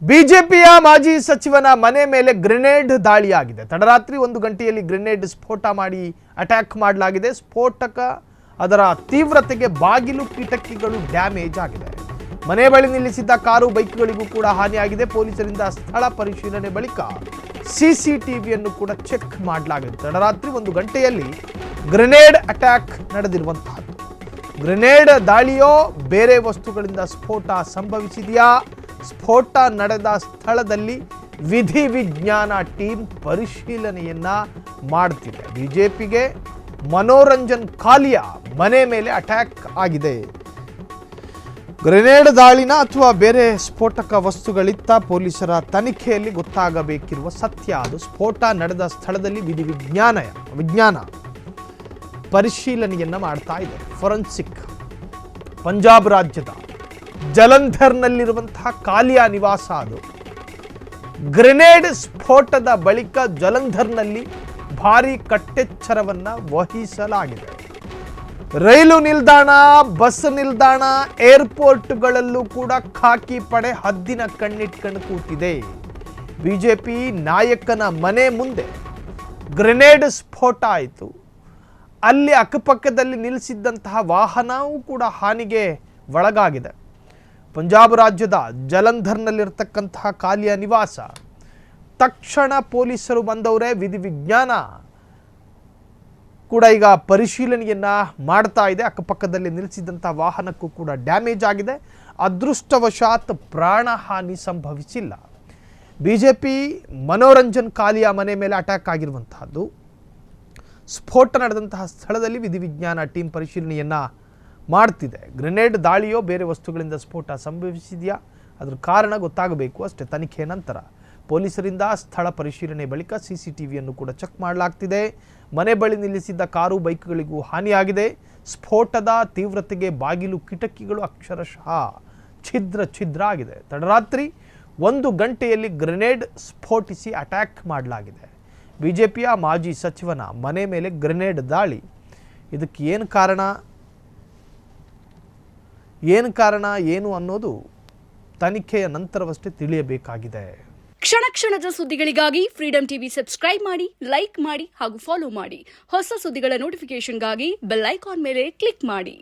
ಬಿಜೆಪಿಯ ಮಾಜಿ ಸಚಿವನ ಮನೆ ಮೇಲೆ ಗ್ರೆನೇಡ್ ದಾಳಿಯಾಗಿದೆ. ತಡರಾತ್ರಿ 1 ಗಂಟೆಯಲ್ಲಿ ಗ್ರೆನೇಡ್ ಸ್ಫೋಟ ಮಾಡಿ ಅಟ್ಯಾಕ್ ಮಾಡಲಾಗಿದೆ. ಸ್ಫೋಟಕ ಅದರ ತೀವ್ರತೆಗೆ ಬಾಗಿಲು ಕಿಟಕಿಗಳು ಡ್ಯಾಮೇಜ್ ಆಗಿದೆ. ಮನೆ ಬಳಿ ನಿಲ್ಲಿಸಿದ್ದ ಕಾರು ಬೈಕ್ಗಳಿಗೂ ಕೂಡ ಹಾನಿಯಾಗಿದೆ. ಪೊಲೀಸರಿಂದ ಸ್ಥಳ ಪರಿಶೀಲನೆ ಬಳಿಕ ಸಿಸಿಟಿವಿಯನ್ನು ಕೂಡ ಚೆಕ್ ಮಾಡಲಾಗಿದೆ. ತಡರಾತ್ರಿ 1 ಗಂಟೆಯಲ್ಲಿ ಗ್ರೆನೇಡ್ ಅಟ್ಯಾಕ್ ನಡೆದಿರುವಂತಹದ್ದು. ಗ್ರೆನೇಡ್ ದಾಳಿಯೋ ಬೇರೆ ವಸ್ತುಗಳಿಂದ ಸ್ಫೋಟ ಸಂಭವಿಸಿದೆಯಾ? ಸ್ಫೋಟ ನಡೆದ ಸ್ಥಳದಲ್ಲಿ ವಿಧಿವಿಜ್ಞಾನ ಟೀಮ್ ಪರಿಶೀಲನೆಯನ್ನ ಮಾಡ್ತಿದೆ. ಬಿಜೆಪಿಗೆ ಮನೋರಂಜನ್ ಕಾಲಿಯಾ ಮನೆ ಮೇಲೆ ಅಟ್ಯಾಕ್ ಆಗಿದೆ. ಗ್ರೆನೇಡ್ ದಾಳಿನ ಅಥವಾ ಬೇರೆ ಸ್ಫೋಟಕ ವಸ್ತುಗಳಿತ್ತ ಪೊಲೀಸರ ತನಿಖೆಯಲ್ಲಿ ಗೊತ್ತಾಗಬೇಕಿರುವ ಸತ್ಯ. ಅದು ಸ್ಫೋಟ ನಡೆದ ಸ್ಥಳದಲ್ಲಿ ವಿಜ್ಞಾನ ಪರಿಶೀಲನೆಯನ್ನ ಮಾಡ್ತಾ ಇದೆ. ಫೊರೆನ್ಸಿಕ್ ಪಂಜಾಬ್ ರಾಜ್ಯದ ಜಲಂಧರ್ನಲ್ಲಿರುವಂತಹ ಕಾಲಿಯಾ ನಿವಾಸ ಅದು. ಗ್ರೆನೇಡ್ ಸ್ಫೋಟದ ಬಳಿಕ ಜಲಂಧರ್ನಲ್ಲಿ ಭಾರಿ ಕಟ್ಟೆಚ್ಚರವನ್ನ ವಹಿಸಲಾಗಿದೆ. ರೈಲು ನಿಲ್ದಾಣ, ಬಸ್ ನಿಲ್ದಾಣ, ಏರ್ಪೋರ್ಟ್ಗಳಲ್ಲೂ ಕೂಡ ಖಾಕಿ ಪಡೆ ಹದ್ದಿನ ಕಣ್ಣಿಟ್ಕೊಂಡು ಕೂತಿದೆ. ಬಿಜೆಪಿ ನಾಯಕನ ಮನೆ ಮುಂದೆ ಗ್ರೆನೇಡ್ ಸ್ಫೋಟ ಆಯಿತು. ಅಲ್ಲಿ ಅಕ್ಕಪಕ್ಕದಲ್ಲಿ ನಿಲ್ಲಿಸಿದ್ದಂತಹ ವಾಹನವೂ ಕೂಡ ಹಾನಿಗೆ ಒಳಗಾಗಿದೆ. ಪಂಜಾಬ್ ರಾಜ್ಯದ ಜಲಂಧರ್ನಲ್ಲಿರ್ತಕ್ಕಂತಹ ಕಾಲಿಯಾ ನಿವಾಸ. ತಕ್ಷಣ ಪೊಲೀಸರು ಬಂದವರೇ. ವಿಧಿವಿಜ್ಞಾನ ಕೂಡ ಈಗ ಪರಿಶೀಲನೆಯನ್ನ ಮಾಡ್ತಾ ಇದೆ. ಅಕ್ಕಪಕ್ಕದಲ್ಲಿ ನಿಲ್ಲಿಸಿದಂತಹ ವಾಹನಕ್ಕೂ ಕೂಡ ಡ್ಯಾಮೇಜ್ ಆಗಿದೆ. ಅದೃಷ್ಟವಶಾತ್ ಪ್ರಾಣಹಾನಿ ಸಂಭವಿಸಿಲ್ಲ. ಬಿಜೆಪಿ ಮನೋರಂಜನ್ ಕಾಲಿಯಾ ಮನೆ ಮೇಲೆ ಅಟ್ಯಾಕ್ ಆಗಿರುವಂತಹದ್ದು. ಸ್ಫೋಟ ನಡೆದಂತಹ ಸ್ಥಳದಲ್ಲಿ ವಿಧಿವಿಜ್ಞಾನ ಟೀಮ್ ಪರಿಶೀಲನೆಯನ್ನ ಮಾಡ್ತಿದೆ. ಗ್ರೆನೇಡ್ ದಾಳಿಯೋ ಬೇರೆ ವಸ್ತುಗಳಿಂದ ಸ್ಫೋಟ ಸಂಭವಿಸಿದೆಯಾ? ಅದರ ಕಾರಣ ಗೊತ್ತಾಗಬೇಕು ಅಷ್ಟೇ. ತನಿಖೆ ನಂತರ ಪೊಲೀಸರಿಂದ ಸ್ಥಳ ಪರಿಶೀಲನೆ ಬಳಿಕ ಸಿಸಿಟಿವಿಯನ್ನು ಕೂಡ ಚೆಕ್ ಮಾಡಲಾಗ್ತಿದೆ. ಮನೆ ಬಳಿ ನಿಲ್ಲಿಸಿದ್ದ ಕಾರು ಬೈಕ್ಗಳಿಗೂ ಹಾನಿಯಾಗಿದೆ. ಸ್ಫೋಟದ ತೀವ್ರತೆಗೆ ಬಾಗಿಲು ಕಿಟಕಿಗಳು ಅಕ್ಷರಶಃ ಛಿದ್ರ ಆಗಿದೆ. ತಡರಾತ್ರಿ 1 ಗಂಟೆಯಲ್ಲಿ ಗ್ರೆನೇಡ್ ಸ್ಫೋಟಿಸಿ ಅಟ್ಯಾಕ್ ಮಾಡಲಾಗಿದೆ. ಬಿಜೆಪಿಯ ಮಾಜಿ ಸಚಿವನ ಮನೆ ಮೇಲೆ ಗ್ರೆನೇಡ್ ದಾಳಿ. ಇದಕ್ಕೆ ಏನು ಕಾರಣ ಏನು ಅನ್ನೋದು ತನಿಖೆಯ ನಂತರವಷ್ಟೇ ತಿಳಿಯಬೇಕಾಗಿದೆ. ಕ್ಷಣ ಕ್ಷಣದ ಸುದ್ದಿಗಳಿಗಾಗಿ ಫ್ರೀಡಂ ಟಿವಿ ಸಬ್ಸ್ಕ್ರೈಬ್ ಮಾಡಿ, ಲೈಕ್ ಮಾಡಿ ಹಾಗೂ ಫಾಲೋ ಮಾಡಿ. ಹೊಸ ಸುದ್ದಿಗಳ ನೋಟಿಫಿಕೇಶನ್ಗಾಗಿ ಬೆಲ್ ಐಕಾನ್ ಮೇಲೆ ಕ್ಲಿಕ್ ಮಾಡಿ.